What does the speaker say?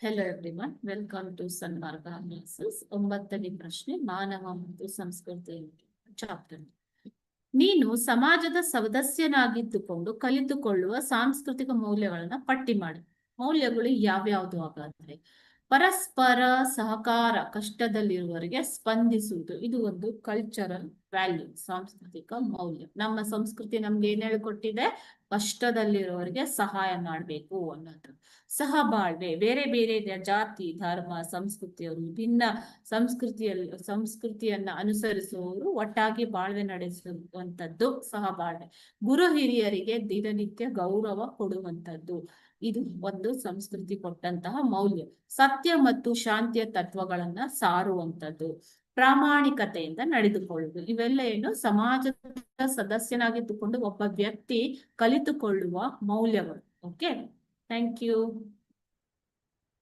Hello everyone, welcome to Sanmarga analysis. 9ನೇ ಪ್ರಶ್ನೆ, ಮಾನವ ಮತ್ತು ಸಂಸ್ಕೃತಿ ಚಾಪ್ಟರ್. ನೀನು ಸಮಾಜದ ಸದಸ್ಯನಾಗಿದ್ದುಕೊಂಡು ಕಲಿತುಕೊಳ್ಳುವ ಸಾಂಸ್ಕೃತಿಕ ಮೌಲ್ಯಗಳನ್ನ ಪಟ್ಟಿ ಮಾಡಿ. ಮೌಲ್ಯಗಳು ಯಾವ್ಯಾವುದು ಹಾಗಾದ್ರೆ? ಪರಸ್ಪರ ಸಹಕಾರ, ಕಷ್ಟದಲ್ಲಿರುವವರಿಗೆ ಸ್ಪಂದಿಸುವುದು, ಇದು ಒಂದು ಕಲ್ಚರಲ್ ವ್ಯಾಲ್ಯೂ, ಸಾಂಸ್ಕೃತಿಕ ಮೌಲ್ಯ. ನಮ್ಮ ಸಂಸ್ಕೃತಿ ನಮ್ಗೆ ಏನ್ ಹೇಳ್ಕೊಟ್ಟಿದೆ? ಕಷ್ಟದಲ್ಲಿರುವವರಿಗೆ ಸಹಾಯ ಮಾಡ್ಬೇಕು ಅನ್ನೋದು. ಸಹಬಾಳ್ವೆ, ಬೇರೆ ಬೇರೆ ಜಾತಿ, ಧರ್ಮ, ಸಂಸ್ಕೃತಿಯವರು, ವಿಭಿನ್ನ ಸಂಸ್ಕೃತಿಯನ್ನ ಅನುಸರಿಸುವವರು ಒಟ್ಟಾಗಿ ಬಾಳ್ವೆ ನಡೆಸುವಂತದ್ದು ಸಹಬಾಳ್ವೆ. ಗುರು ಹಿರಿಯರಿಗೆ ದಿನನಿತ್ಯ ಗೌರವ ಕೊಡುವಂತದ್ದು, ಇದು ಒಂದು ಸಂಸ್ಕೃತಿ ಕೊಟ್ಟಂತಹ ಮೌಲ್ಯ. ಸತ್ಯ ಮತ್ತು ಶಾಂತಿಯ ತತ್ವಗಳನ್ನ ಸಾರುವಂತದ್ದು, ಪ್ರಾಮಾಣಿಕತೆಯಿಂದ ನಡೆದುಕೊಳ್ಳುವುದು, ಇವೆಲ್ಲ ಏನು? ಸಮಾಜದ ಸದಸ್ಯನಾಗಿದ್ದುಕೊಂಡು ಒಬ್ಬ ವ್ಯಕ್ತಿ ಕಲಿತುಕೊಳ್ಳುವ ಮೌಲ್ಯಗಳು. Okay, thank you.